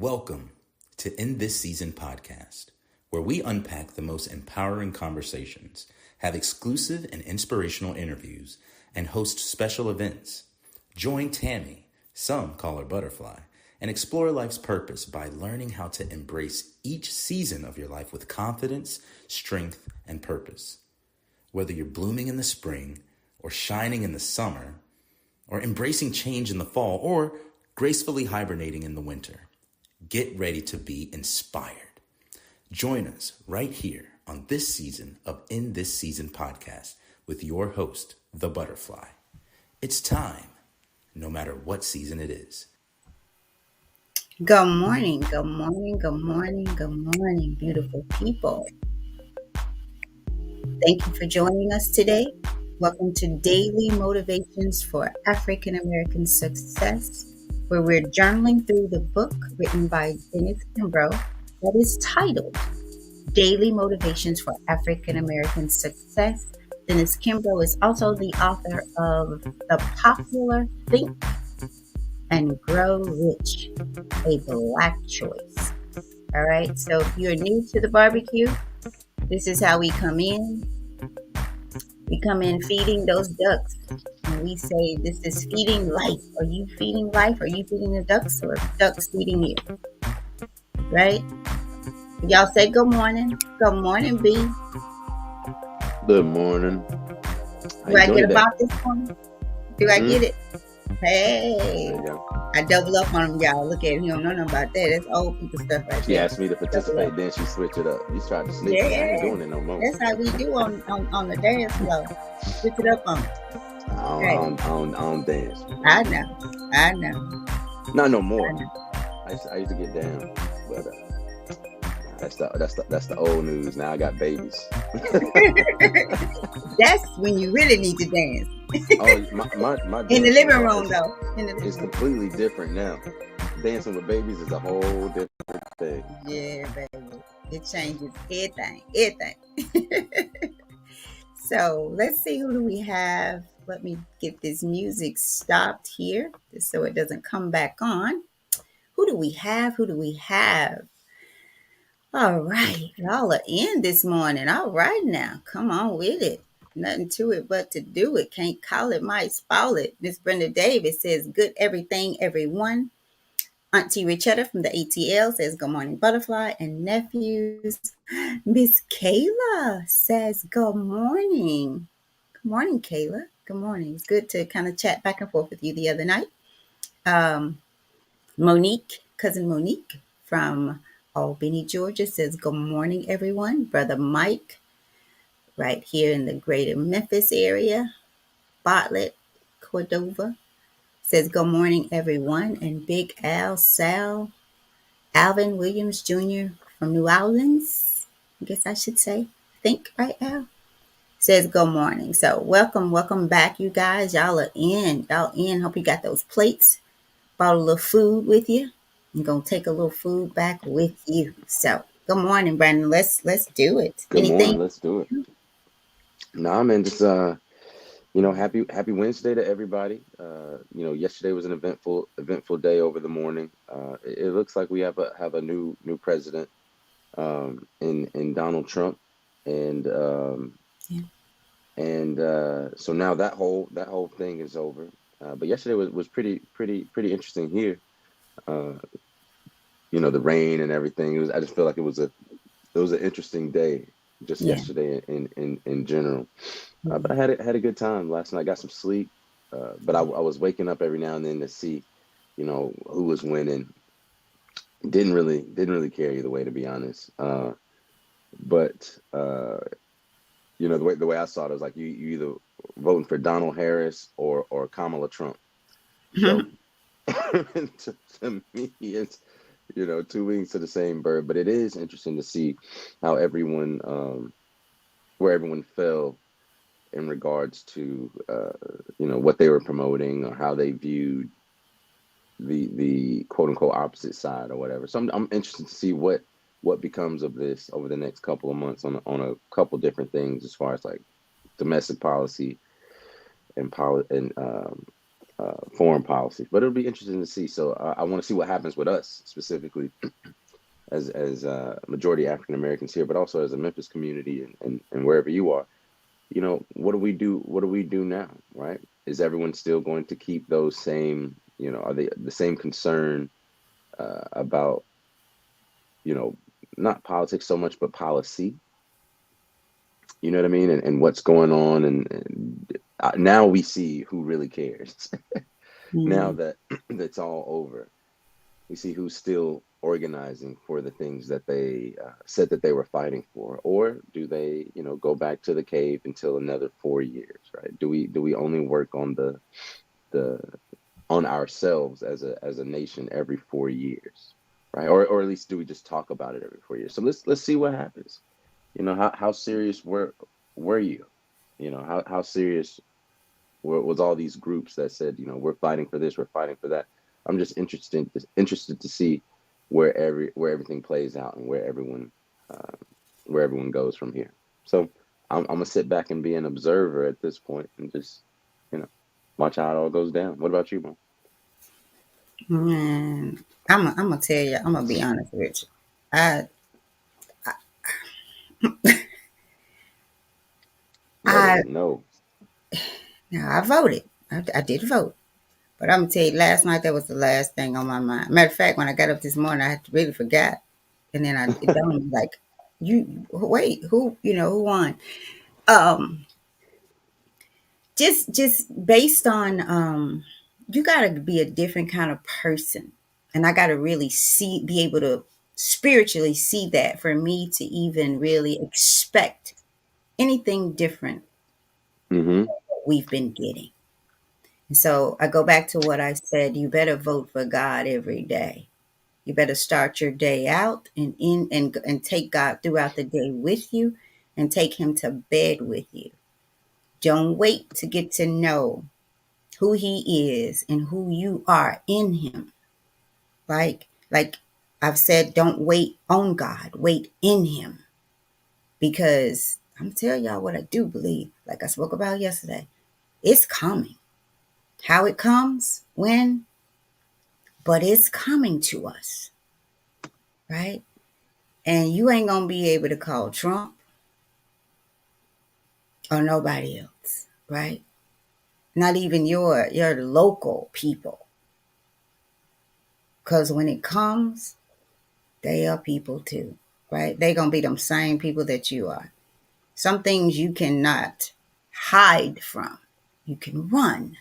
Welcome to In This Season podcast, where we unpack the most empowering conversations, have exclusive and inspirational interviews, and host special events. Join Tammy, some call her Butterfly, and explore life's purpose by learning how to embrace each season of your life with confidence, strength, and purpose. Whether you're blooming in the spring, or shining in the summer, or embracing change in the fall, or gracefully hibernating in the winter, get ready to be inspired. Join us right here on this season of In This Season podcast with your host, the Butterfly. It's time, no matter what season it is. Good morning, good morning, good morning, good morning, beautiful people. Thank you for joining us today. Welcome to Daily Motivations for African American Success, where we're journaling through the book written by Kimbro that is titled Daily Motivations for African American Success. Dennis Kimbro is also the author of the popular Think and Grow Rich, a Black Choice. All right, so if you're new to the barbecue, this is how we come in. We come in feeding those ducks. And we say, this is feeding life. Are you feeding life? Are you feeding the ducks, or ducks feeding you? Right? Y'all say good morning. Good morning, B. Good morning. Do I get about this morning? Do I get it? Hey. There you go. I double up on them, y'all. Look at him. You don't know nothing about that. That's old people stuff right She there. asked me to participate, then she switched it up. You tried to sneak me. I ain't doing it no more. That's how we do on the dance floor. Switch it up on me. I don't dance. I know. Not no more. I used to get down, but that's the old news. Now I got babies. That's when you really need to dance. Oh, my in the living room though. It's completely different now. Dancing with babies is a whole different thing. Yeah, baby. It changes everything. So let's see, who do we have? Let me get this music stopped here just so it doesn't come back on. Who do we have? All right, y'all are in this morning. All right now, come on with it. Nothing to it but to do it. Can't call it, might spoil it. Miss Brenda Davis says, good everything, everyone. Auntie Richetta from the ATL says, good morning, Butterfly and nephews. Miss Kayla says, good morning. Good morning, Kayla. Good morning. It's good to kind of chat back and forth with you the other night. Cousin Monique from Albany, Georgia says, good morning, everyone. Brother Mike, right here in the greater Memphis area. Bartlett, Cordova, says, good morning, everyone. And Big Alvin Williams Jr. from New Orleans, I guess I should say. Right, Al? Says, good morning. So welcome back, you guys. Y'all in. Hope you got those plates. Brought a little food with you. I'm gonna take a little food back with you. So, good morning, Brandon. Let's do it. Good morning. Let's do it. Nah, man, just happy Wednesday to everybody. Yesterday was an eventful day over the morning. It looks like we have a new president in Donald Trump, and so now that whole thing is over. But yesterday was pretty interesting here. The rain and everything. I just feel like it was an interesting day just yesterday in general. But I had a good time last night. Got some sleep, but I was waking up every now and then to see, who was winning. Didn't really care either way, to be honest. But the way I saw it was like you either voting for Donald Harris or Kamala Trump. So to me, it's two wings to the same bird. But it is interesting to see how everyone where everyone fell in regards to what they were promoting or how they viewed the quote unquote opposite side or whatever. So I'm interested to see what becomes of this over the next couple of months on a couple different things as far as like domestic policy and foreign policy. But it'll be interesting to see. So I want to see what happens with us specifically as majority African Americans here, but also as a Memphis community and wherever you are. What do we do? What do we do now? Right? Is everyone still going to keep those same? Are they the same concern about not politics so much, but policy? You know what I mean? And what's going on? And now we see who really cares. Now Mm-hmm. that that's all over, we see who's still organizing for the things that they said that they were fighting for, or do they, go back to the cave until another 4 years, right? Do we only work on the on ourselves as a nation every 4 years, right? Or at least do we just talk about it every 4 years? So let's see what happens. How serious were you? How serious was all these groups that said, we're fighting for this, we're fighting for that. I'm just interested to see where everything plays out and uh, where everyone goes from here. So I'm gonna sit back and be an observer at this point and just you know watch how it all goes down. What about you, Mo? Man, I'm gonna tell you. I'm gonna be honest with you. I Let I us know. now I voted. I did vote, but I'm gonna tell you. Last night that was the last thing on my mind. Matter of fact, when I got up this morning, I had really forgot, and then it dawned on me like, you wait, who won? Um, just based on you got to be a different kind of person, and I got to really be able to spiritually see that for me to even really expect anything different Mm-hmm. what we've been getting. And so I go back to what I said, you better vote for God every day. You better start your day out and take God throughout the day with you and take him to bed with you. Don't wait to get to know who he is and who you are in him. Like I've said, don't wait on God, wait in him. Because I'm telling y'all what I do believe, like I spoke about yesterday, it's coming. How it comes, when, but it's coming to us, right? And you ain't gonna be able to call Trump or nobody else, right? Not even your local people. Cause when it comes, they are people too, right? They gonna be them same people that you are. Some things you cannot hide from. You can run,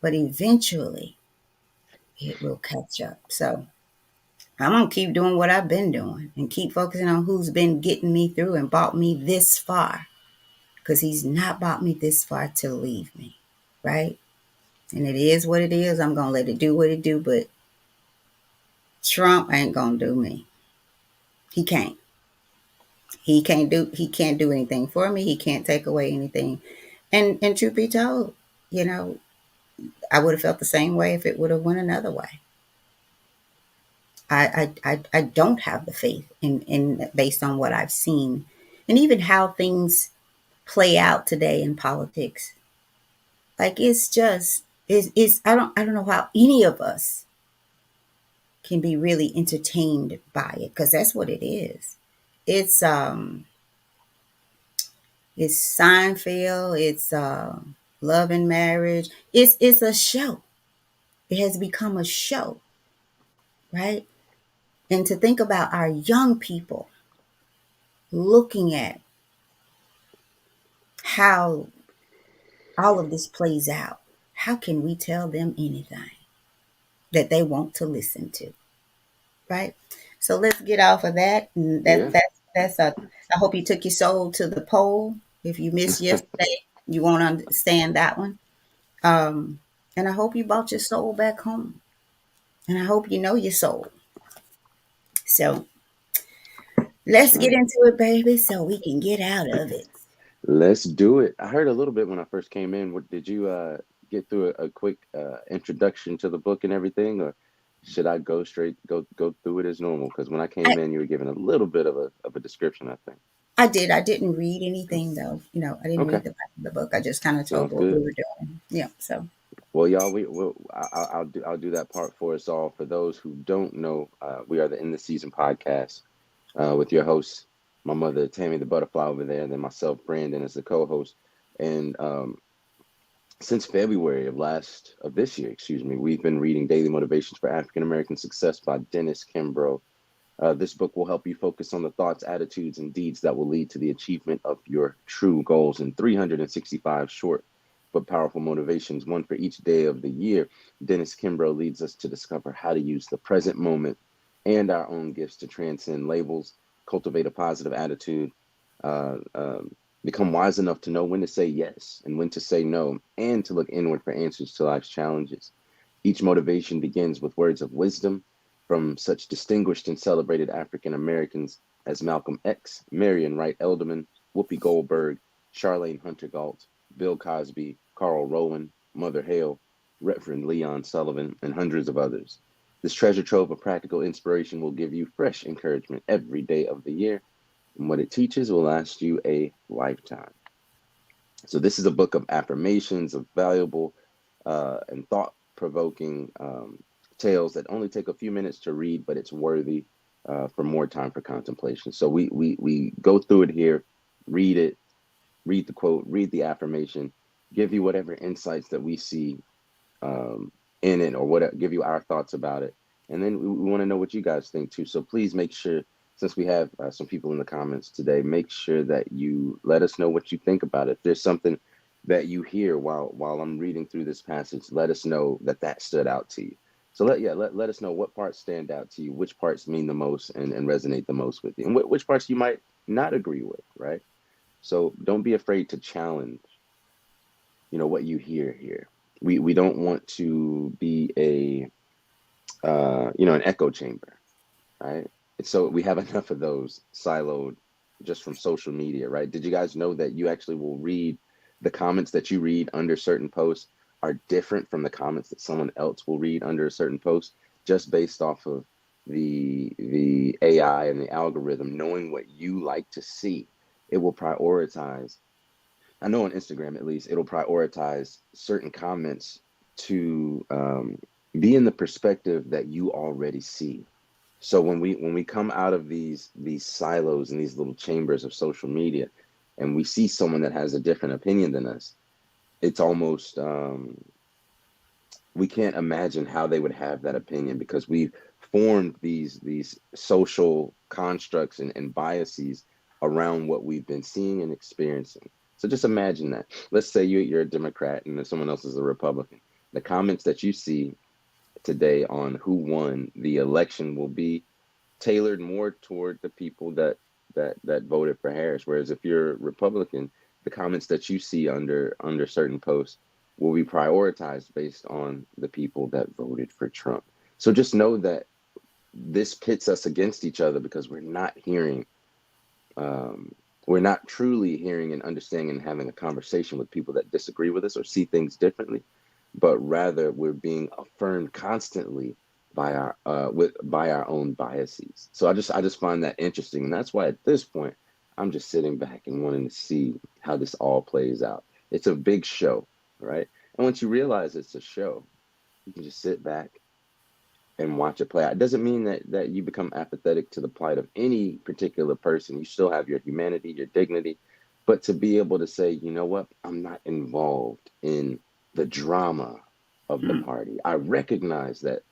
but eventually it will catch up. So I'm gonna keep doing what I've been doing and keep focusing on who's been getting me through and brought me this far. Because he's not brought me this far to leave me, right? And it is what it is. I'm gonna let it do what it do, but Trump ain't gonna do me. He can't. He can't do anything for me. He can't take away anything. And truth be told, you know, I would have felt the same way if it would have went another way. I don't have the faith in based on what I've seen and even how things play out today in politics. Like it's just it's I don't know how any of us can be really entertained by it because that's what it is. It's it's Seinfeld, it's Love and Marriage. It's a show. It has become a show, right? And to think about our young people looking at how all of this plays out, how can we tell them anything that they want to listen to, right? So let's get off of that. And Yeah. that's a. I hope you took your soul to the poll. If you missed yesterday, you won't understand that one. Um, and I hope you brought your soul back home. And I hope you know your soul. So let's All get right. into it, baby, so we can get out of it. Let's do it. I heard a little bit when I first came in. What did you get through a quick introduction to the book and everything, or should I go through it as normal? Because when I I, came in, you were giving a little bit of a description, I think. I did. I didn't read anything though. I didn't Okay, read the back of the book. I just kind of told sounds what we good. were doing. Yeah. So. Well, y'all, I'll do that part for us all. For those who don't know, we are the In the Season podcast with your host, my mother Tammy the Butterfly over there, and then myself, Brandon, as the co-host. And since February of this year, excuse me, we've been reading Daily Motivations for African American Success by Dennis Kimbro. This book will help you focus on the thoughts, attitudes, and deeds that will lead to the achievement of your true goals in 365 short but powerful motivations, one for each day of the year. Dennis Kimbro leads us to discover how to use the present moment and our own gifts to transcend labels, cultivate a positive attitude, uh, um, become wise enough to know when to say yes and when to say no, and to look inward for answers to life's challenges. Each motivation begins with words of wisdom from such distinguished and celebrated African Americans as Malcolm X, Marion Wright Elderman, Whoopi Goldberg, Charlene Hunter Galt, Bill Cosby, Carl Rowan, Mother Hale, Reverend Leon Sullivan, and hundreds of others. This treasure trove of practical inspiration will give you fresh encouragement every day of the year, and what it teaches will last you a lifetime. So this is a book of affirmations, of valuable and thought-provoking tales that only take a few minutes to read, but it's worthy for more time for contemplation. So we go through it here, read it, read the quote, read the affirmation, give you whatever insights that we see in it, or what, give you our thoughts about it. And then we want to know what you guys think too. So please make sure, since we have some people in the comments today, make sure that you let us know what you think about it. If there's something that you hear while I'm reading through this passage, let us know that stood out to you. So let us know what parts stand out to you, which parts mean the most and resonate the most with you, and which parts you might not agree with, right? So don't be afraid to challenge, what you hear here. We don't want to be an echo chamber, right? So we have enough of those siloed just from social media, right? Did you guys know that you actually will read the comments that you read under certain posts are different from the comments that someone else will read under a certain post, just based off of the AI and the algorithm knowing what you like to see? It will prioritize, I know on Instagram at least, it'll prioritize certain comments to be in the perspective that you already see. So when we come out of these silos and these little chambers of social media, and we see someone that has a different opinion than us, it's almost we can't imagine how they would have that opinion, because we've formed these social constructs and biases around what we've been seeing and experiencing. So just imagine that. Let's say you're a Democrat and someone else is a Republican. The comments that you see today on who won the election will be tailored more toward the people that voted for Harris. Whereas if you're Republican, the comments that you see under certain posts will be prioritized based on the people that voted for Trump. So just know that this pits us against each other, because we're not truly hearing and understanding and having a conversation with people that disagree with us or see things differently, but rather we're being affirmed constantly by our own biases. So I just find that interesting, and that's why at this point I'm just sitting back and wanting to see how this all plays out. It's a big show, right? And once you realize it's a show, you can just sit back and watch it play out. It doesn't mean that you become apathetic to the plight of any particular person. You still have your humanity, your dignity, but to be able to say, you know what, I'm not involved in the drama of the party. I recognize that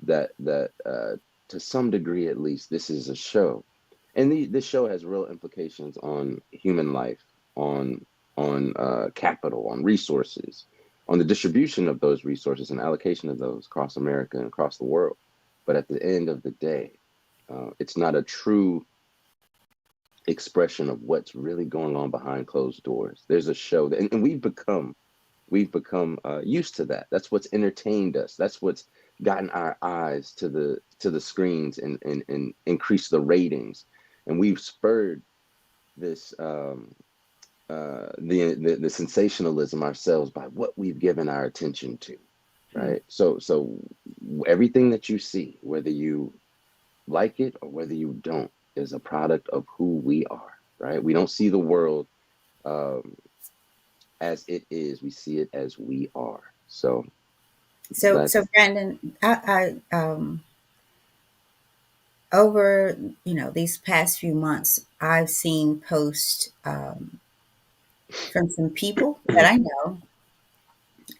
to some degree, at least, this is a show, and this show has real implications on human life, on capital, on resources, on the distribution of those resources and allocation of those across America and across the world. But at the end of the day, it's not a true expression of what's really going on behind closed doors. There's a show that, and we've become used to that. That's what's entertained us. That's what's gotten our eyes to the screens and increased the ratings. And we've spurred this the sensationalism ourselves by what we've given our attention to, right? So everything that you see, whether you like it or whether you don't, is a product of who we are, right? We don't see the world as it is. We see it as we are. So So That's Brandon, over these past few months, I've seen posts from some people that I know,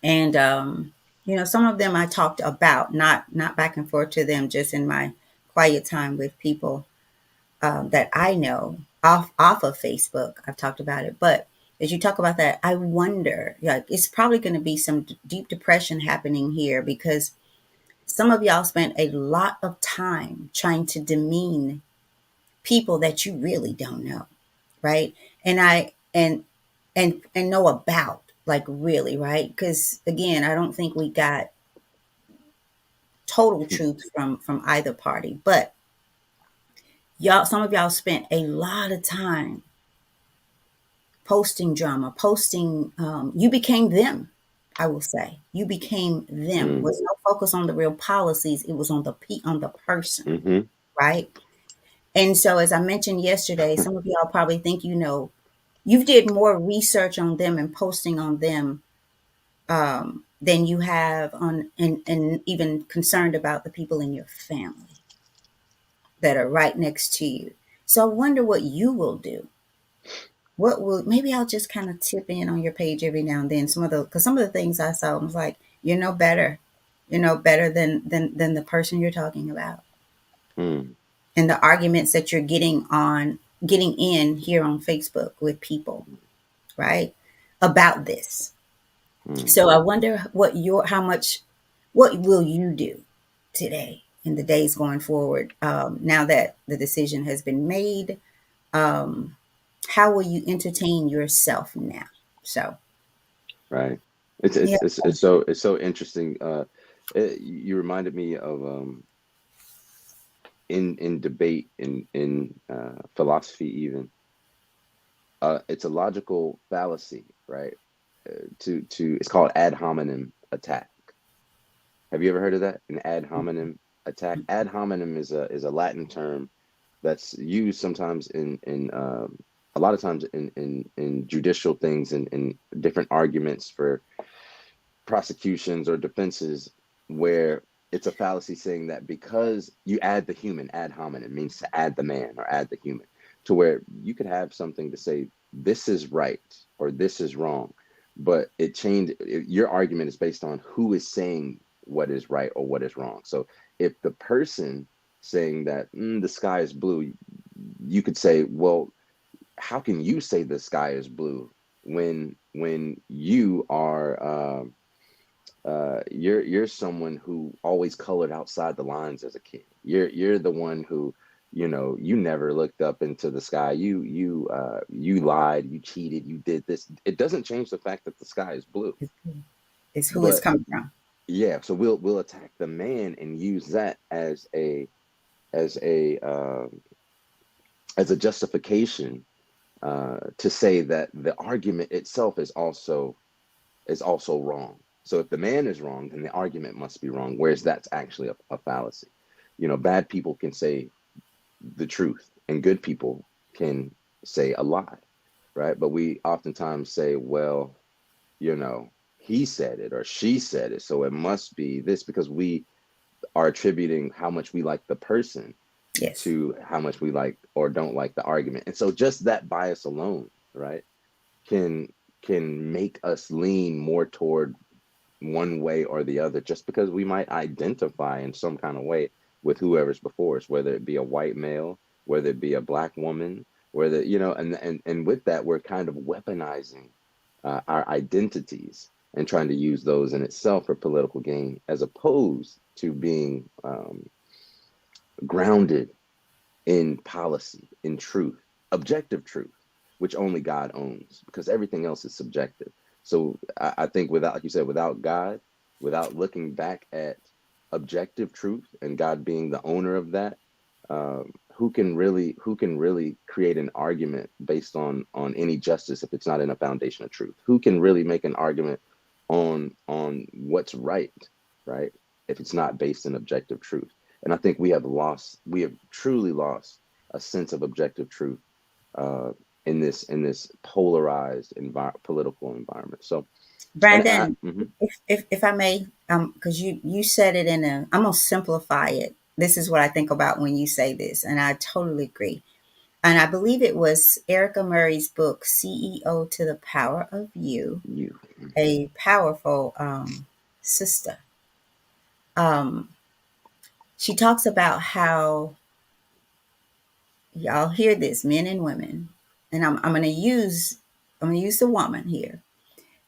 and some of them I talked about, not back and forth to them, just in my quiet time with people that I know off of Facebook. I've talked about it, but as you talk about that, I wonder, yeah, it's probably going to be some deep depression happening here because some of y'all spent a lot of time trying to demean people that you really don't know, right? And I and know about, like, really, right? Because again, I don't think we got total truth from either party, but y'all, some of y'all spent a lot of time posting drama, posting. You became them. I will say you became them. mm, Was no focus on the real policies. It was on on the person, mm-hmm. right? And so, as I mentioned yesterday, some of y'all probably think you did more research on them and posting on them than you have on and even concerned about the people in your family that are right next to you. So I wonder what you will do. What will maybe I'll just kind of tip in on your page every now and then. Because some of the things I saw, I was like, better, better than the person you're talking about, Mm, and the arguments that you're getting in here on Facebook with people, right, about this. mm. So I wonder what will you do today in the days going forward, now that the decision has been made. Um, how will you entertain yourself now? So Right. It's yeah. it's it's it's so it's so interesting. You reminded me of in debate in philosophy even. It's a logical fallacy, right? To it's called ad hominem attack. Have you ever heard of that? An ad hominem attack. Ad hominem is a Latin term that's used sometimes in a lot of times in judicial things and in different arguments for prosecutions or defenses where it's a fallacy saying that because you add the human, ad hominem means to add the man or add the human, to where you could have something to say this is right or this is wrong, but your argument is based on who is saying what is right or what is wrong. So if the person saying that the sky is blue, you could say, well, how can you say the sky is blue when you are you're someone who always colored outside the lines as a kid. You're the one who, you never looked up into the sky. You lied, you cheated, you did this. It doesn't change the fact that the sky is blue. It's who it's But coming from. yeah, so we'll attack the man and use that as a as a justification to say that the argument itself is also wrong. So if the man is wrong, then the argument must be wrong, whereas that's actually a fallacy. Bad people can say the truth and good people can say a lie, right? But we oftentimes say, well, you know, he said it or she said it, so it must be this, because we are attributing how much we like the person Yes. to how much we like or don't like the argument. And so just that bias alone, right, can can make us lean more toward one way or the other, just because we might identify in some kind of way with whoever's before us, whether it be a white male, whether it be a black woman, whether, and with that, we're kind of weaponizing our identities and trying to use those in itself for political gain, as opposed to being grounded in policy, in truth, objective truth, which only God owns, because everything else is subjective. So I think without, like you said, without God, without looking back at objective truth and God being the owner of that, who can really create an argument based on any justice if it's not in a foundation of truth? Who can really make an argument on what's right, right? If it's not based in objective truth. And I think we have truly lost a sense of objective truth uh, in this polarized political environment. So Brandon, Mhm. if I may, because you said it in a, I'm gonna simplify it. This is what I think about when you say this, and I totally agree. And I believe it was Erica Murray's book, CEO to the Power of You, You. a powerful sister. Um, she talks about how y'all hear this, men and women, and I'm gonna use the woman here.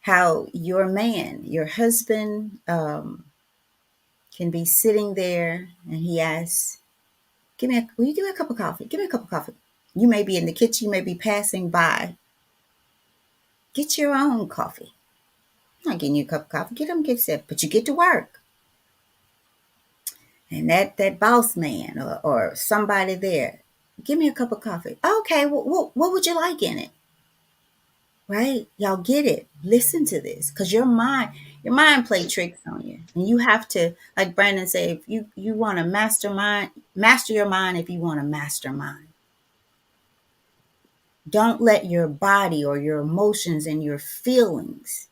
How your man, your husband, can be sitting there and he asks, will you give me a cup of coffee? Give me a cup of coffee. You may be in the kitchen, you may be passing by. Get your own coffee. I'm not getting you a cup of coffee. Get them, get set. But you get to work. And that boss man or somebody there, give me a cup of coffee. Okay, what would you like in it? Right? Y'all get it. Listen to this. Because your mind play tricks on you. And you have to, like Brandon said, if you want to master your mind if you want to mastermind. Don't let your body or your emotions and your feelings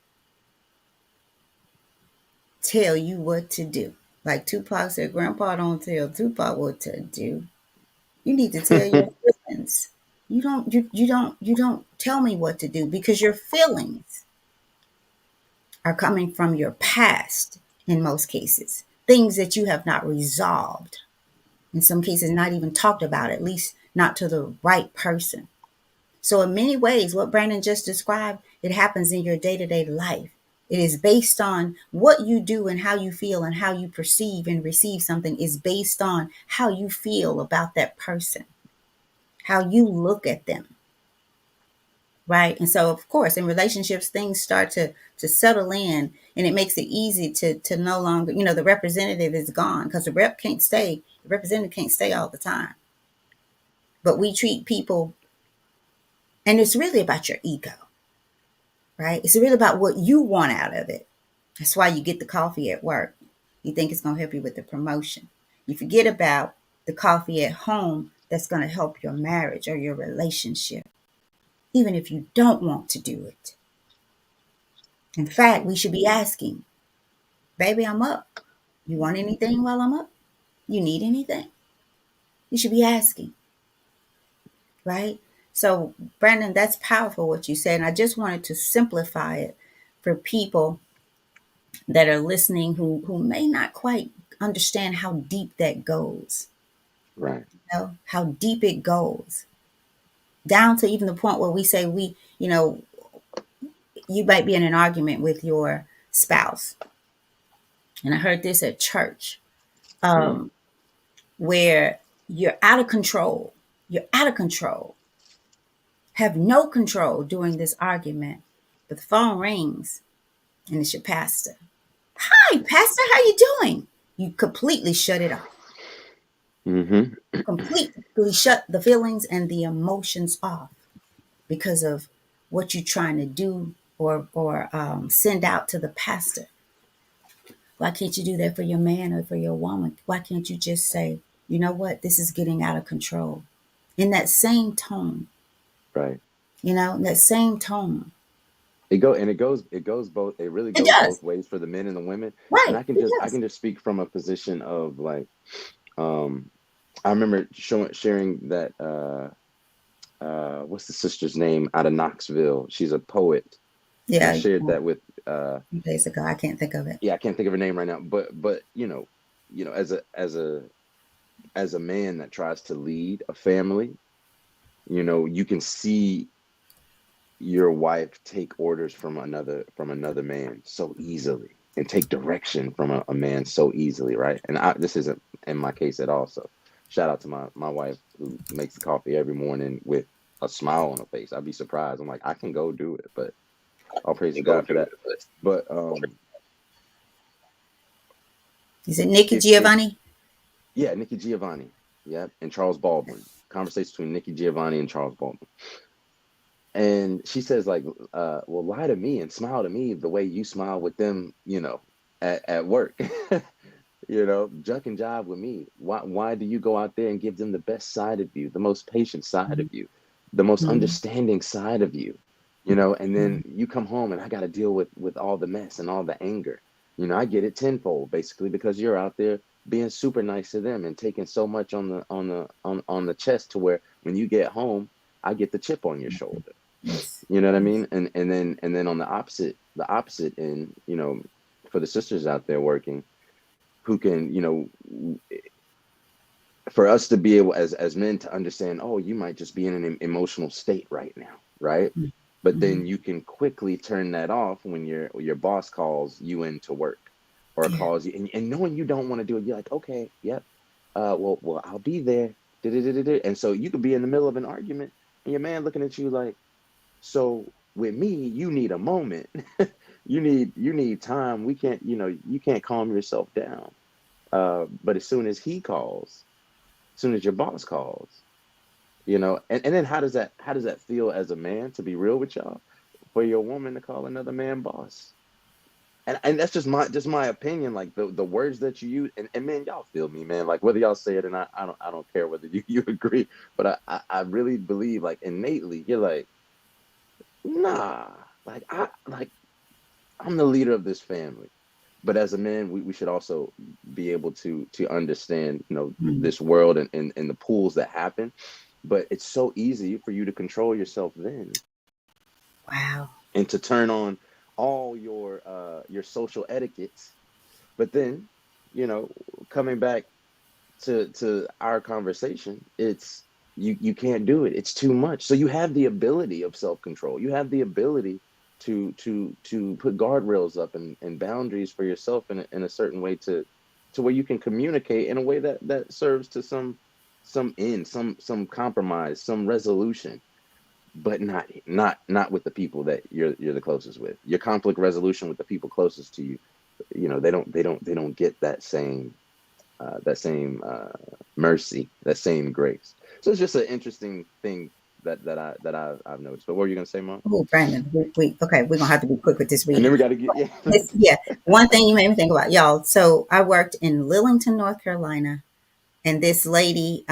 tell you what to do. Like Tupac said, Grandpa don't tell Tupac what to do. You need to tell your feelings. You don't tell me what to do because your feelings are coming from your past in most cases. Things that you have not resolved. In some cases not even talked about, at least not to the right person. So in many ways, what Brandon just described, it happens in your day-to-day life. It is based on what you do and how you feel and how you perceive and receive something is based on how you feel about that person, how you look at them, right? And so, of course, in relationships, things start to settle in, and it makes it easy to no longer, the representative is gone because the representative can't stay all the time. But we treat people, and it's really about your ego, right? It's really about what you want out of it. That's why you get the coffee at work. You think it's going to help you with the promotion. You forget about the coffee at home that's going to help your marriage or your relationship, even if you don't want to do it. In fact, we should be asking, baby, I'm up. You want anything while I'm up? You need anything? You should be asking, right? So, Brandon, that's powerful what you said. And I just wanted to simplify it for people that are listening who may not quite understand how deep that goes, Right. how deep it goes, down to even the point where we say you might be in an argument with your spouse. And I heard this at church, Mm. um, where you're out of control. You're out of control, have no control during this argument, but the phone rings and it's your pastor. Hi, pastor, how you doing? You completely shut it off. Mhm. Completely shut the feelings and the emotions off because of what you're trying to do or send out to the pastor. Why can't you do that for your man or for your woman? Why can't you just say, you know what, this is getting out of control? In that same tone, Right. in that same tone. It goes both, it really It goes does. both ways for the men and the women. And Right. I can It just I does. can just speak from a position of like, um I remember sharing that what's the sister's name out of Knoxville? She's a poet. And I Yeah. shared that with Days ago, I can't think of it. yeah, I can't think of her name right now, but as a man that tries to lead a family, you can see your wife take orders from another man so easily and take direction from a man so easily, right? And this isn't in my case at all. So shout out to my wife who makes the coffee every morning with a smile on her face. I'd be surprised. I'm like, I can go do it, but all praise to God for that. But Is it Nikki it's Giovanni? yeah, Nikki Giovanni, yeah, and Charles Baldwin. Conversation between Nikki Giovanni and Charles Baldwin. And she says, like, well, lie to me and smile to me the way you smile with them, at work. Juck and jive with me. Why do you go out there and give them the best side of you, the most patient side of you, the most Mhm. understanding side of you? and then you come home and I got to deal with all the mess and all the anger. I get it tenfold basically because you're out there being super nice to them and taking so much on the chest to where when you get home, I get the chip on your shoulder. Yes. You know what I Yes. mean? And then on the opposite end, for the sisters out there working who can, for us to be able as men to understand, oh, you might just be in an emotional state right now, right? But Mm-hmm. then you can quickly turn that off when your boss calls you into work or Yeah. calls you, and knowing you don't want to do it, you're like, okay, yep, well, I'll be there. And so you could be in the middle of an argument, and your man looking at you like, so with me, you need a moment. you need time. We can't, you can't calm yourself down. But as soon as he calls, as soon as your boss calls, and then how does that feel as a man, to be real with y'all, for your woman to call another man boss? And that's just my opinion, like the words that you use, and man, y'all feel me, man, like whether y'all say it or not, I don't care whether you agree, but I really believe, like, innately you're like, nah, like I'm the leader of this family. But as a man, we should also be able to understand, Mm. this world and the pools that happen. But it's so easy for you to control yourself then, Wow. and to turn on all your social etiquettes. But then, you know, coming back to our conversation, it's you can't do it. It's too much. So you have the ability of self-control. You have the ability to put guardrails up and boundaries for yourself in a certain way to where you can communicate in a way that serves to some end, some compromise, some resolution, but not with the people that you're the closest with. Your conflict resolution with the people closest to you, they don't get that same mercy, that same grace. So it's just an interesting thing that I've noticed. But what were you gonna say, Mom? Oh, Brandon, okay, we're gonna have to be quick with this And then reading. we got to get, yeah. Yeah, one thing you made me think about, y'all. So I worked in Lillington, North Carolina, and this lady,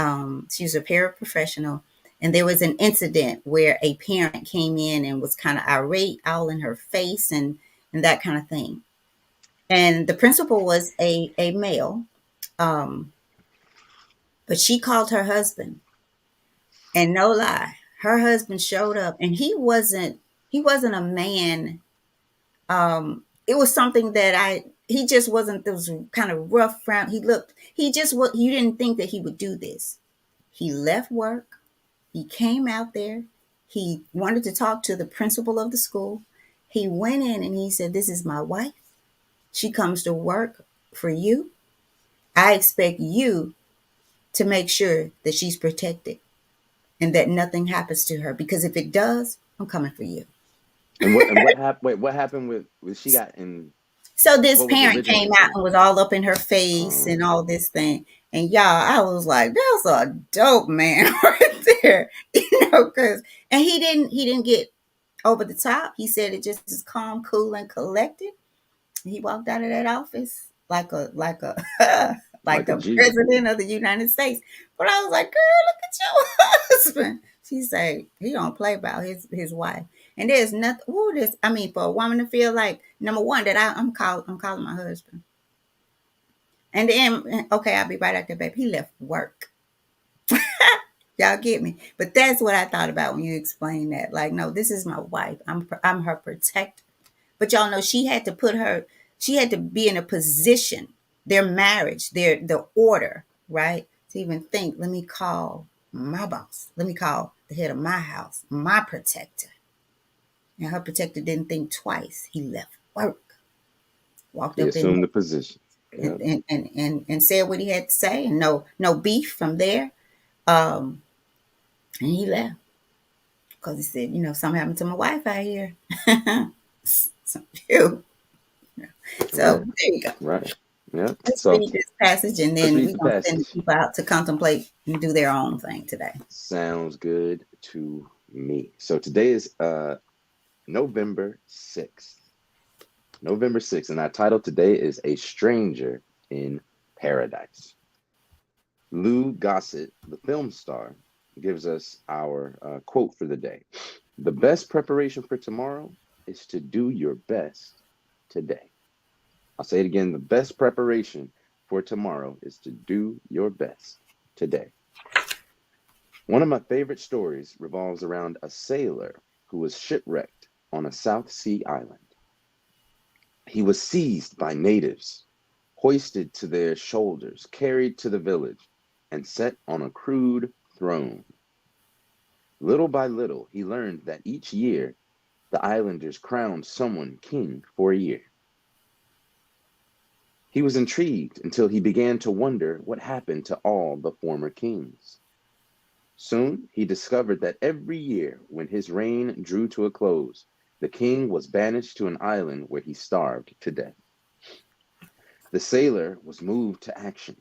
she was a paraprofessional, and there was an incident where a parent came in and was kind of irate, all in her face, and that kind of thing. And the principal was a male, um, but she called her husband, and no lie, her husband showed up, and he wasn't a man. It was something that he just wasn't those kind of rough frown. He just what you didn't think that he would do this. He left work. He came out there. He wanted to talk to the principal of the school. He went in and he said, "This is my wife. She comes to work for you. I expect you to make sure that she's protected and that nothing happens to her, because if it does, I'm coming for you." And what happened? Wait, what happened with she got in? So this What was the parent original came out incident? and was all up in her face and Um, all this thing. And y'all, I was like, that's a dope man right there. Cause and he didn't get over the top. He said it just is calm, cool, and collected. He walked out of that office like a like like a the G. president of the United States. But I was like, girl, look at your husband. She said he don't play about his wife. And there's nothing. Ooh, this. I mean, for a woman to feel like, number one, that I'm calling my husband. And then, okay, I'll be right out there, baby. He left work. Y'all get me? But that's what I thought about when you explained that. Like, no, this is my wife. I'm her protector. But y'all know she had to be in a position, their marriage, the order, right? To even think, let me call my boss. Let me call the head of my house, my protector. And her protector didn't think twice. He left work, walked He up in assumed the position. there Yeah. and said what he had to say, and no beef from there. Um, and he left because he said, something happened to my wife out here. So, phew. So Right. there you go. Right. Yeah. Let's So read this passage, and let's then read we're the going to send the passage. people out to contemplate and do their own thing today. Sounds good to me. So today is November 6th. November 6th. And our title today is A Stranger in Paradise. Lou Gossett, the film star, gives us our quote for the day. The best preparation for tomorrow is to do your best today. I'll say it again. The best preparation for tomorrow is to do your best today. One of my favorite stories revolves around a sailor who was shipwrecked on a South Sea island. He was seized by natives, hoisted to their shoulders, carried to the village, and set on a crude throne. Little by little, he learned that each year the islanders crowned someone king for a year. He was intrigued until he began to wonder what happened to all the former kings. Soon he discovered that every year when his reign drew to a close, the king was banished to an island where he starved to death. The sailor was moved to action.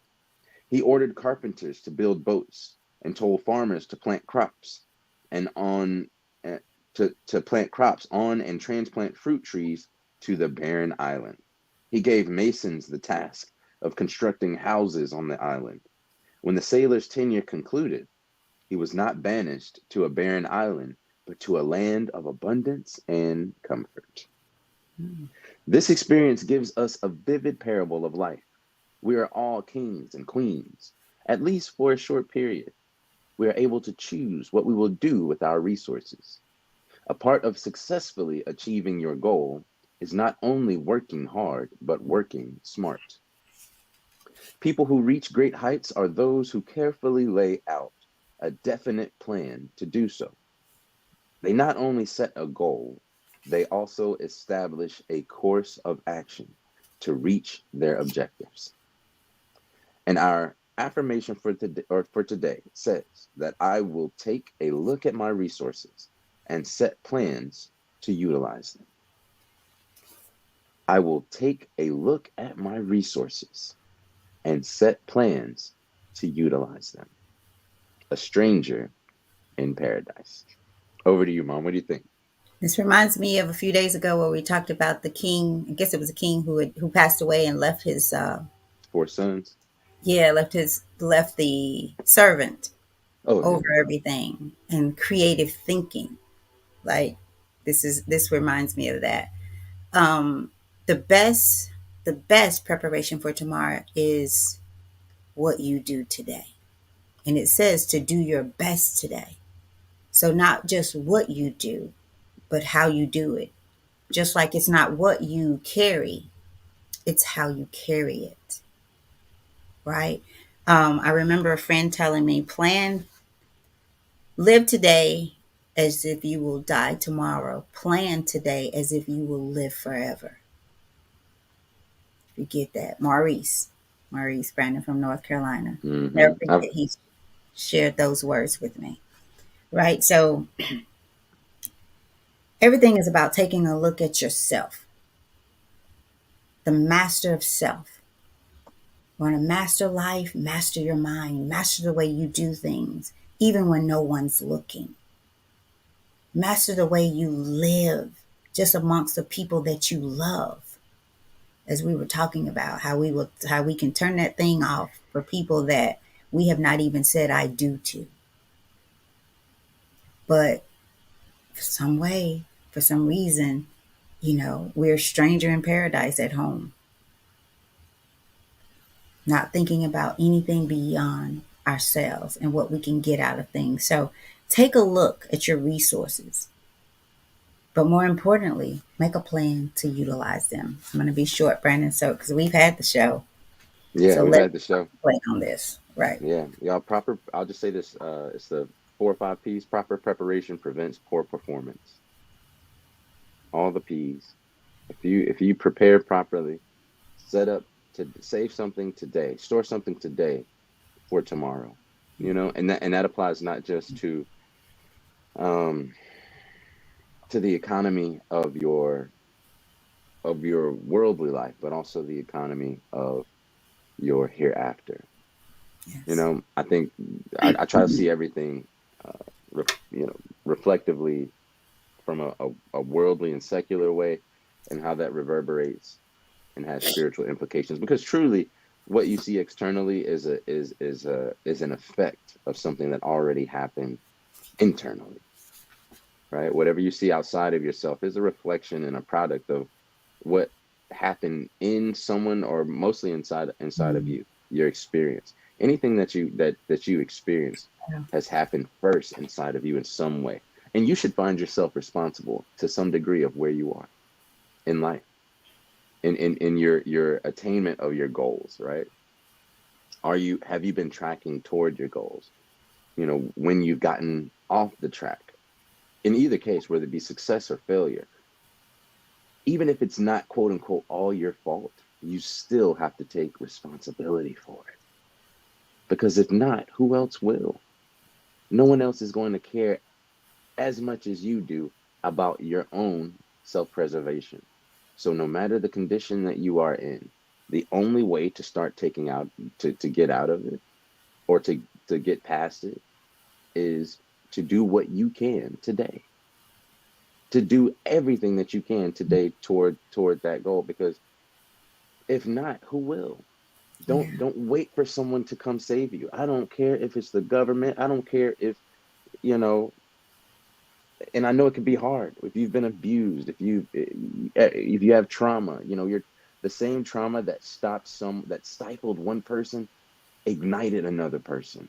He ordered carpenters to build boats and told farmers to plant crops and on to plant crops on and transplant fruit trees to the barren island. He gave masons the task of constructing houses on the island. When the sailor's tenure concluded, he was not banished to a barren island, but to a land of abundance and comfort. Mm. This experience gives us a vivid parable of life. We are all kings and queens, at least for a short period. We are able to choose what we will do with our resources. A part of successfully achieving your goal is not only working hard, but working smart. People who reach great heights are those who carefully lay out a definite plan to do so. They not only set a goal, they also establish a course of action to reach their objectives. And our affirmation for today says that I will take a look at my resources and set plans to utilize them. I will take a look at my resources and set plans to utilize them. A stranger in paradise. Over to you, Mom. What do you think? This reminds me of a few days ago where we talked about the king. I guess it was a king who passed away and left his Four sons. left the servant Oh, yeah. over everything and creative thinking. Like this reminds me of that. Um, the best preparation for tomorrow is what you do today. And it says to do your best today. So not just what you do, but how you do it. Just like it's not what you carry, it's how you carry it. Right? I remember a friend telling me, live today as if you will die tomorrow. Plan today as if you will live forever. You get that. Maurice Brandon from North Carolina. Never forget he shared those words with me. Right? So everything is about taking a look at yourself, the master of self. You want to master life, master your mind, master the way you do things, even when no one's looking. Master the way you live just amongst the people that you love. As we were talking about how we can turn that thing off for people that we have not even said I do to. But for some reason, we're a stranger in paradise at home. Not thinking about anything beyond ourselves and what we can get out of things. So take a look at your resources. But more importantly, make a plan to utilize them. I'm going to be short, Brandon, because we've had the show. Yeah, So we've let's had the show. play on this. Right. Yeah, y'all proper. I'll just say this. It's the 4 or 5 P's. Proper preparation prevents poor performance. All the P's. If you prepare properly, set up to save something today, store something today for tomorrow. And that applies not just um to the economy of your worldly life, but also the economy of your hereafter. Yes. I think I try to see everything, reflectively from a worldly and secular way, and how that reverberates and has spiritual implications. Because truly, what you see externally is an effect of something that already happened internally. right? Whatever you see outside of yourself is a reflection and a product of what happened in someone, or mostly inside of Mm. you, your experience. Anything that you experience Yeah. has happened first inside of you in some way. And you should find yourself responsible to some degree of where you are in life, in your attainment of your goals, right? Have you been tracking toward your goals? When you've gotten off the track, in either case, whether it be success or failure, even if it's not quote unquote all your fault, you still have to take responsibility for it. Because if not, who else will? No one else is going to care as much as you do about your own self preservation. So, no matter the condition that you are in, the only way to start taking out, to get out of it, or to get past it, is to do what you can today, to do everything that you can today toward that goal. Because if not, who will? Yeah. Don't wait for someone to come save you. I don't care if it's the government. I don't care if, you know, and I know it can be hard if you've been abused, if you have trauma, you're the same trauma that stifled one person ignited another person,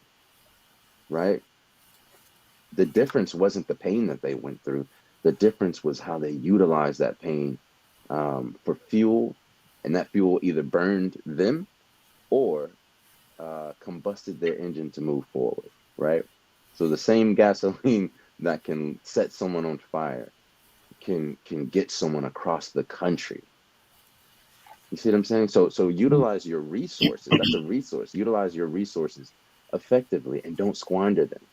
right? The difference wasn't the pain that they went through. The difference was how they utilized that pain, for fuel, and that fuel either burned them or combusted their engine to move forward, right? So the same gasoline that can set someone on fire can get someone across the country. You see what I'm saying? So utilize your resources. That's a resource. Utilize your resources effectively and don't squander them.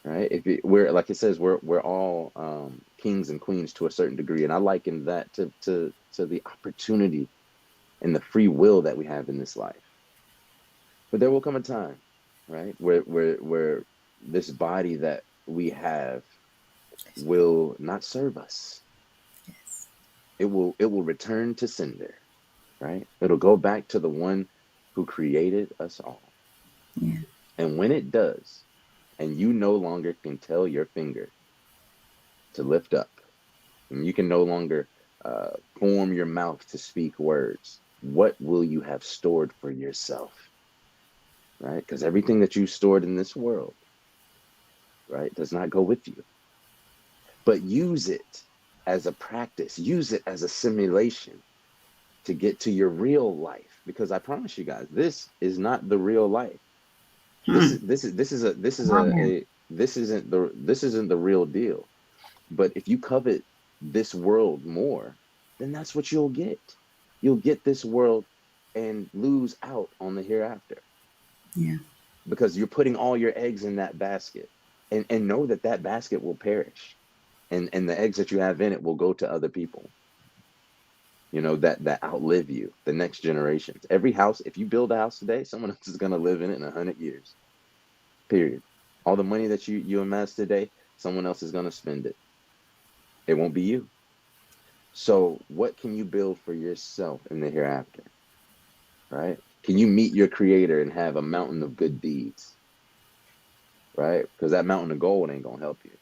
Right? We're, like it says, we're all kings and queens to a certain degree, and I liken that to the opportunity and the free will that we have in this life. But there will come a time, right, where this body that we have will not serve us. Yes. It will return to sender, right? It'll go back to the one who created us all. Yeah. And when it does, and you no longer can tell your finger to lift up, and you can no longer form your mouth to speak words, what will you have stored for yourself, right? Because everything that you stored in this world, right, does not go with you. But use it as a practice, use it as a simulation to get to your real life. Because I promise you guys, this is not the real life. This Hmm. is this is this is a this is Come on now. a this isn't the real deal. But if you covet this world more, then that's what you'll get. You'll get this world and lose out on the hereafter, Yeah. because you're putting all your eggs in that basket, and know that that basket will perish, and the eggs that you have in it will go to other people, that outlive you, the next generations. Every house, if you build a house today, someone else is going to live in it in 100 years, period. All the money that you amass today, someone else is going to spend it. It won't be you. So what can you build for yourself in the hereafter, right? Can you meet your creator and have a mountain of good deeds, right? Because that mountain of gold ain't gonna help you.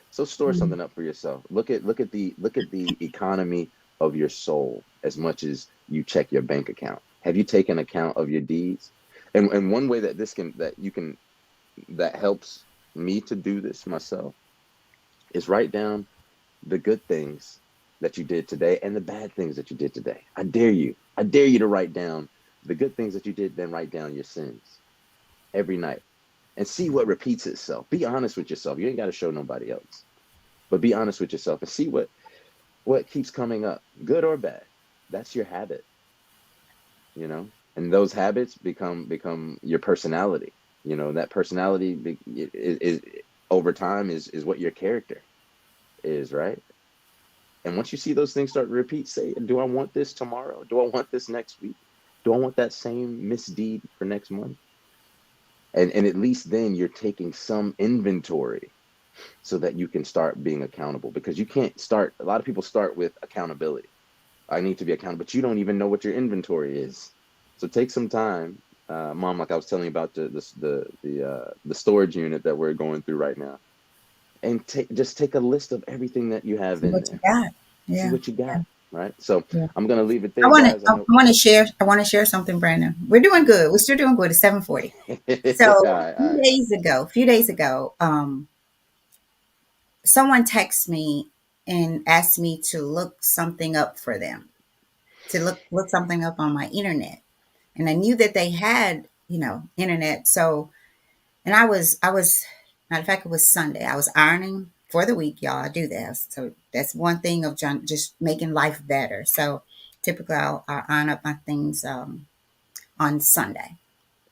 So store Mm. something up for yourself. Look at the economy of your soul as much as you check your bank account. Have you taken account of your deeds? And one way that this can that you can that helps me to do this myself is write down the good things that you did today and the bad things that you did today. I dare you. I dare you to write down the good things that you did, then write down your sins every night and see what repeats itself. Be honest with yourself. You ain't got to show nobody else, but be honest with yourself and see what keeps coming up, good or bad. That's your habit, and those habits become your personality. That personality is over time is what your character is, right? And once you see those things start to repeat, say, do I want this tomorrow? Do I want this next week? Do I want that same misdeed for next month? And at least then you're taking some inventory so that you can start being accountable, because you can't start. A lot of people start with accountability. I need to be accountable, but you don't even know what your inventory is. So take some time, Mom. Like I was telling you about the storage unit that we're going through right now. and just take a list of everything that you have See in what you there. got. See Yeah. what you Yeah. got, right? So Yeah. I'm gonna leave it I there, want to. guys. I I know. want to share. I want to share something, Brandon. We're doing good. We're still doing good. It's 7:40. All So right, all right. a few days ago, someone texted me and asked me to look something up for them, to look something up on my internet, and I knew that they had, internet. So, and I was, matter of fact, it was Sunday. I was ironing for the week, y'all. I do that, so that's one thing of just making life better. So typically, I'll iron up my things on Sunday.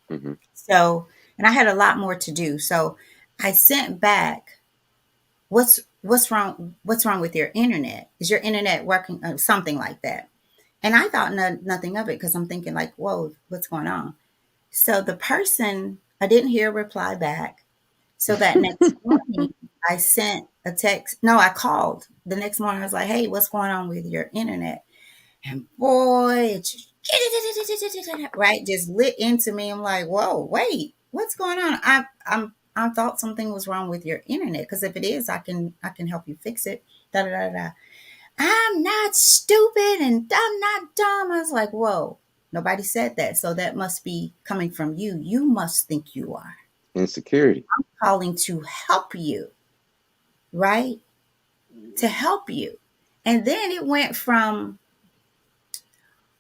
Mm-hmm. So, and I had a lot more to do. So I sent back, what's wrong with your internet? Is your internet working? Something like that. And I thought nothing of it because I'm thinking like, whoa, what's going on? So the person, I didn't hear a reply back. So that next morning, I sent a text. No, I called. The next morning, I was like, hey, what's going on with your internet? And boy, it just, right, just lit into me. I'm like, whoa, wait, what's going on? I thought something was wrong with your internet because if it is, I can help you fix it. Da da da da. I'm not stupid and I'm not dumb. I was like, whoa, nobody said that. So that must be coming from you. You must think you are. Insecurity. Calling to help you, right? To help you. And then it went from,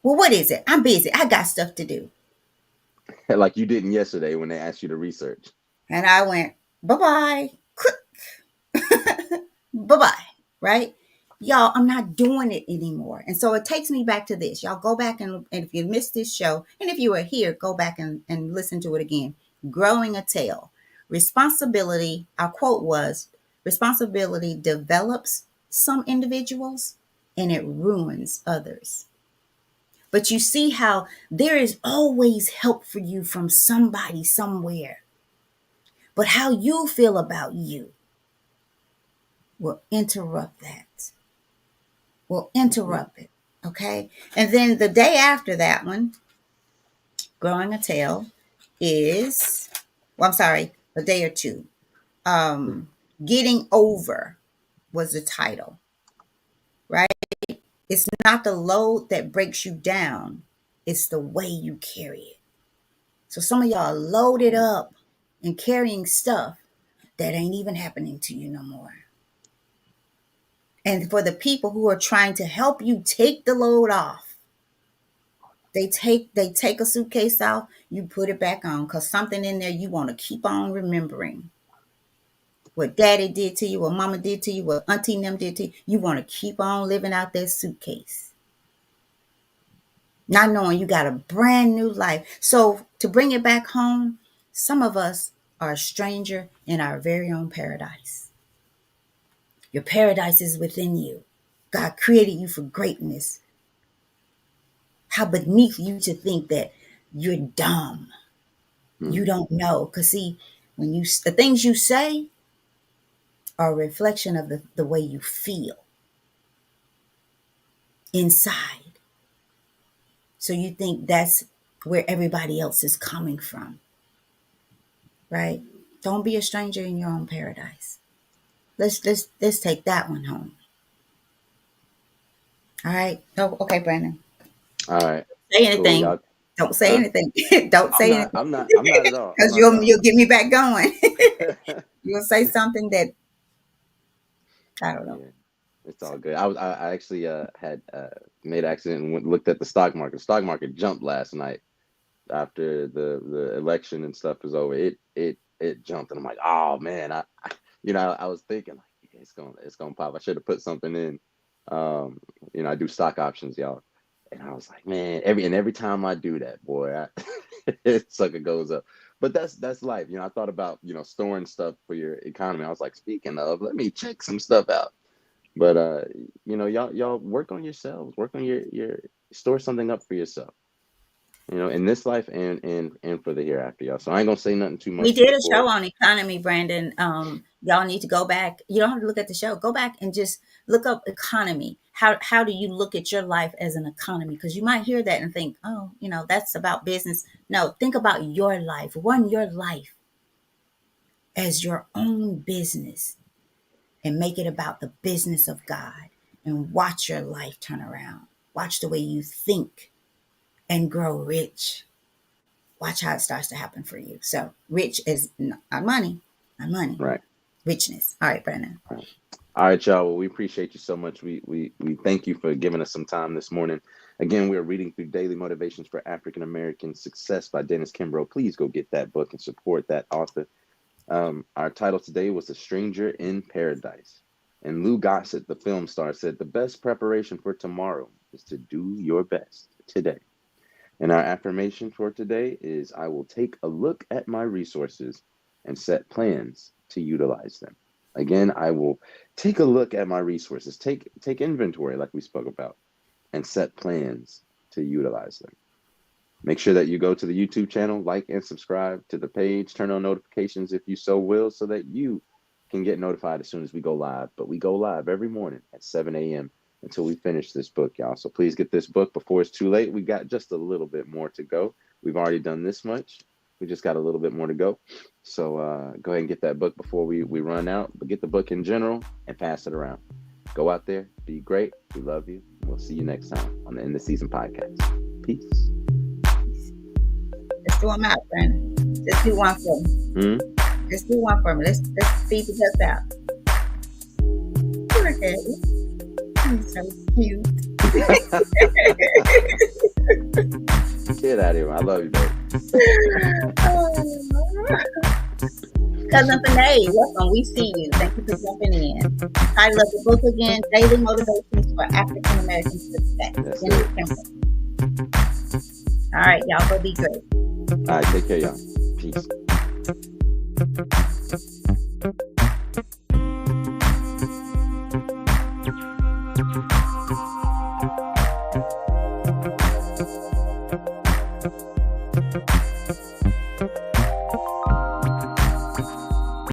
well, what is it? I'm busy. I got stuff to do. Like you didn't yesterday when they asked you to research. And I went, bye bye. Bye bye. Right? Y'all, I'm not doing it anymore. And so it takes me back to this. Y'all go back and if you missed this show, and if you were here, go back and listen to it again. Growing a tail. Responsibility, our quote was, responsibility develops some individuals and it ruins others. But you see how there is always help for you from somebody somewhere. But how you feel about you will interrupt that, will Mm-hmm. interrupt it. Okay. And then the day after that one, growing a tail is, well, I'm sorry, a day or two. Um, Getting over was the title, right? It's not the load that breaks you down, it's the way you carry it. So some of y'all are loaded up and carrying stuff that ain't even happening to you no more. And for the people who are trying to help you take the load off, they take a suitcase out, you put it back on because something in there you want to keep on remembering. What daddy did to you, what mama did to you, what auntie and them did to you. You want to keep on living out that suitcase. Not knowing you got a brand new life. So to bring it back home, some of us are a stranger in our very own paradise. Your paradise is within you. God created you for greatness. How beneath you to think that you're dumb. Mm-hmm. You don't know. Because see, the things you say are a reflection of the way you feel inside. So you think that's where everybody else is coming from, right? Don't be a stranger in your own paradise. Let's take that one home. All right. Oh, okay, Brandon. All right. Say Cool. anything. Y'all. Don't say Huh? anything. Don't I'm say not. anything. I'm not. I'm not at all. I'm Because not at all. you'll get me back going. You'll say something that I don't know. Yeah, it's all good. I actually had made an accident and looked at the stock market. The stock market jumped last night after the election and stuff was over. It jumped and I'm like, oh man, I was thinking like, yeah, it's gonna pop. I should have put something in. Um, I do stock options, y'all. And I was like, man, every time I do that, boy, it sucker goes up. But that's life. I thought about, storing stuff for your economy. I was like, speaking of, let me check some stuff out. But y'all work on yourselves, work on your store something up for yourself, in this life and for the hereafter, y'all. So I ain't gonna say nothing too We much did a show before. on economy, Brandon. Y'all need to go back. You don't have to look at the show. Go back and just look up economy. How do you look at your life as an economy? Because you might hear that and think, oh, that's about business. No, think about your life. Run your life as your own business. and make it about the business of God and watch your life turn around. Watch the way you think and grow rich. Watch how it starts to happen for you. So rich is not money, Right. richness. All right, Brandon. All right, y'all. Well, we appreciate you so much. We thank you for giving us some time this morning. Again, we are reading through Daily Motivations for African American Success by Dennis Kimbro. Please go get that book and support that author. Our title today was A Stranger in Paradise. And Lou Gossett, the film star, said, "The best preparation for tomorrow is to do your best today." And our affirmation for today is, I will take a look at my resources and set plans to utilize them. Again, I will take a look at my resources, take inventory like we spoke about, and set plans to utilize them. Make sure that you go to the YouTube channel, like and subscribe to the page, turn on notifications if you so will, so that you can get notified as soon as we go live. But we go live every morning at 7 a.m. until we finish this book, y'all. So please get this book before it's too late. We got just a little bit more to go. We've already done this much. We just got a little bit more to go. So go ahead and get that book before we run out. But get the book in general and pass it around. Go out there, be great. We love you. We'll see you next time on the End of Season podcast. Peace. Let's do them out, Brandon. Let's do one for me. Let's do one for me. Let's speed this up out. Poor daddy. He's so cute. Get out of here. I love you, babe. Cousin Panay, welcome. We see you. Thank you for jumping in. Title of the book again, Daily Motivations for African American Success. All right, y'all, go be great. All right, take care, y'all. Peace.